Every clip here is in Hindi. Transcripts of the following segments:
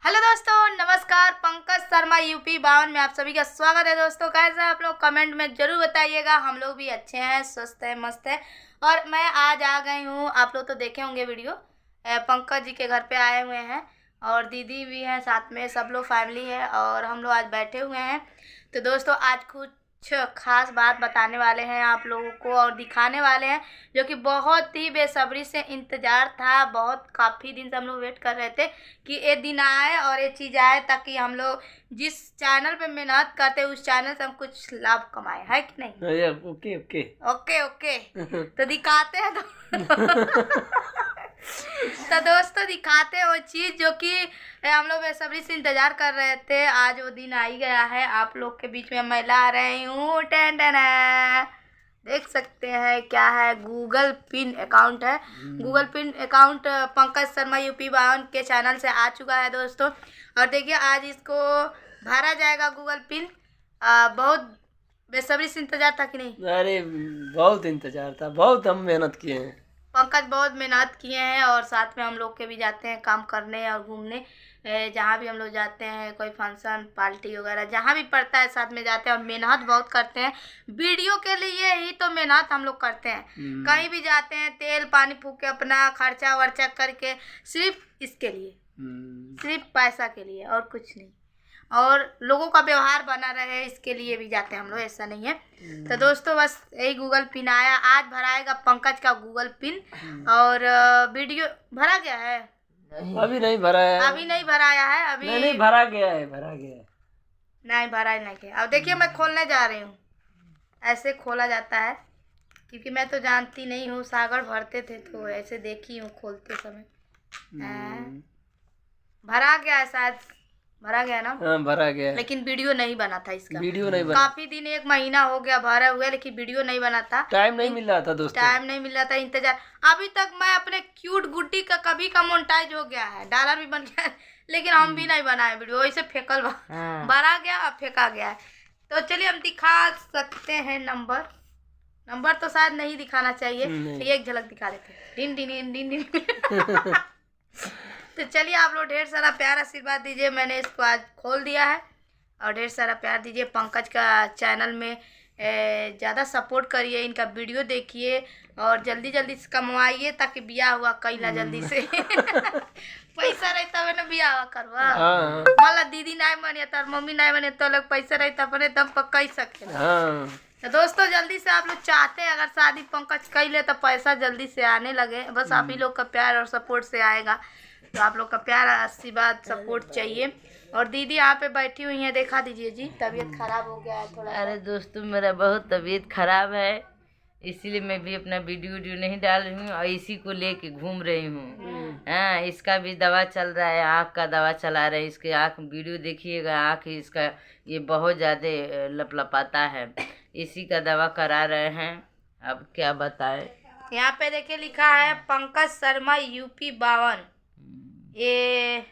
हेलो दोस्तों, नमस्कार। पंकज शर्मा यूपी 52 में आप सभी का स्वागत है। दोस्तों कैसे हैं आप लोग, कमेंट में ज़रूर बताइएगा। हम लोग भी अच्छे हैं, स्वस्थ हैं, मस्त है। और मैं आज आ गई हूँ, आप लोग तो देखे होंगे वीडियो, पंकज जी के घर पे आए हुए हैं और दीदी भी हैं साथ में, सब लोग फैमिली है और हम लोग आज बैठे हुए हैं। तो दोस्तों आज कुछ खास बात बताने वाले हैं आप लोगों को और दिखाने वाले हैं, जो कि बहुत ही बेसब्री से इंतज़ार था। बहुत काफ़ी दिन से हम लोग वेट कर रहे थे कि ये दिन आए और ये चीज़ आए, ताकि हम लोग जिस चैनल पे मेहनत करते हैं उस चैनल से हम कुछ लाभ कमाए, है कि नहीं? Okay okay okay okay. तो दिखाते हैं तो दोस्तों दिखाते हैं वो चीज़ जो कि हम लोग बेसब्री से इंतज़ार कर रहे थे। आज वो दिन आ ही गया है। आप लोग के बीच में मैं ला रही हूँ, टेन टेन है, देख सकते हैं क्या है, गूगल पिन अकाउंट है। Google pin account Pankaj Sharma UP 52 के चैनल से आ चुका है दोस्तों। और देखिए आज इसको भरा जाएगा गूगल पिन। बहुत बेसब्री से इंतजार था कि नहीं? अरे बहुत इंतजार था, बहुत हम मेहनत किए हैं। पंकज बहुत मेहनत किए हैं और साथ में हम लोग के भी जाते हैं काम करने और घूमने। जहाँ भी हम लोग जाते हैं, कोई फंक्शन पार्टी वगैरह जहाँ भी पड़ता है साथ में जाते हैं और मेहनत बहुत करते हैं। वीडियो के लिए ही तो मेहनत हम लोग करते हैं। कहीं भी जाते हैं तेल पानी फूक के अपना खर्चा वर्चा करके, सिर्फ इसके लिए, सिर्फ पैसा के लिए और कुछ नहीं। और लोगों का व्यवहार बना रहे इसके लिए भी जाते हैं हम लोग, ऐसा नहीं है। तो दोस्तों बस यही गूगल पिन आया, आज भराएगा पंकज का गूगल पिन। और वीडियो भरा गया है, अभी नहीं भरा है, अभी नहीं भराया है, अभी नहीं भरा गया है, भरा गया है, नहीं भरा ही नहीं गया। अब देखिए मैं खोलने जा रही हूँ, ऐसे खोला जाता है, क्योंकि मैं तो जानती नहीं हूँ। सागर भरते थे तो ऐसे देखी हूँ खोलते समय। भरा गया है शायद, भरा गया ना? हाँ भरा गया है, लेकिन वीडियो नहीं बना था इसका। वीडियो नहीं बना, काफी दिन, 1 महीना हो गया भरा हुआ, लेकिन वीडियो नहीं बना था। टाइम नहीं मिल रहा था दोस्तों, टाइम नहीं मिल रहा था, इंतजार। अभी तक मैं अपने क्यूट गुड्डी का कभी का मोनेटाइज हो गया है, डॉलर भी बन गया है, लेकिन हम भी नहीं बनाए वीडियो, वैसे फेंकल भरा गया और फेंका गया है। तो चलिए हम दिखा सकते हैं नंबर तो शायद नहीं दिखाना चाहिए, तो एक झलक दिखा देते हैं। डिन डिन डिन डिन डिन। तो चलिए आप लोग ढेर सारा प्यार आशीर्वाद दीजिए। मैंने इसको आज खोल दिया है और ढेर सारा प्यार दीजिए। पंकज का चैनल में ज़्यादा सपोर्ट करिए, इनका वीडियो देखिए और जल्दी जल्दी से कमवाइए, ताकि बिया हुआ कैला जल्दी से। पैसा रही तब ना बिया हुआ करवा, मतलब दीदी नहीं बनिए तो मम्मी नहीं बनिए तो लोग पैसा रही तब अपने दम पर कह सके। तो दोस्तों जल्दी से आप लोग चाहते हैं अगर शादी पंकज कर ले तो पैसा जल्दी से आने लगे, बस आप ही लोग का प्यार और सपोर्ट से आएगा। तो आप लोग का प्यार आशीर्वाद सपोर्ट चाहिए। और दीदी यहाँ पे बैठी हुई है, देखा दीजिए जी, तबीयत खराब हो गया है थोड़ा। अरे दोस्तों मेरा बहुत तबीयत खराब है, इसीलिए मैं भी अपना वीडियो नहीं डाल रही हूँ और इसी को लेके घूम रही हूँ। हाँ इसका भी दवा चल रहा है, आँख का दवा चला रहे हैं। इसके आँख वीडियो देखिएगा, आँख इसका ये बहुत ज़्यादा लपलपाता है, इसी का दवा करा रहे हैं। अब क्या बताएं। यहाँ पे देखिए लिखा है पंकज शर्मा यूपी 52, ये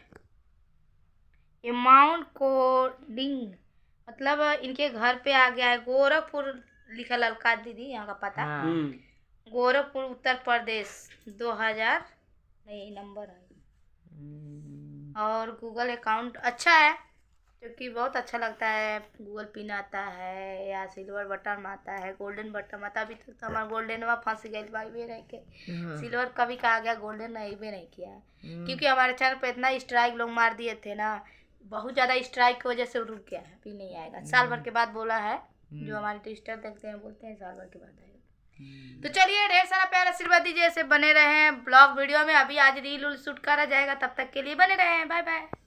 माउंट कोडिंग, मतलब इनके घर पे आ गया है। गोरखपुर लिखा ललका दीदी, यहाँ का पता। गोरखपुर उत्तर प्रदेश 2000 नहीं नंबर है। और गूगल अकाउंट अच्छा है, क्योंकि बहुत अच्छा लगता है। गूगल पिन आता है या सिल्वर बटन आता है, गोल्डन बटन आता है। अभी तक तो हमारा गोल्डन में फंस गई भाई भी रह के, सिल्वर कभी कहा गया, गोल्डन नहीं भी नहीं किया है। क्योंकि हमारे चैनल पे इतना स्ट्राइक लोग मार दिए थे ना, बहुत ज़्यादा स्ट्राइक की वजह से रुक गया है, अभी नहीं आएगा। साल भर के बाद बोला है, जो हमारे ट्विस्टर देखते हैं बोलते हैं साल भर के बाद आएगा। तो चलिए ढेर सारा प्यार आशीर्वाद दीजिए, ऐसे बने रहे हैं ब्लॉग वीडियो में। अभी आज रील शूट करा जाएगा, तब तक के लिए बने रहे हैं, बाय बाय।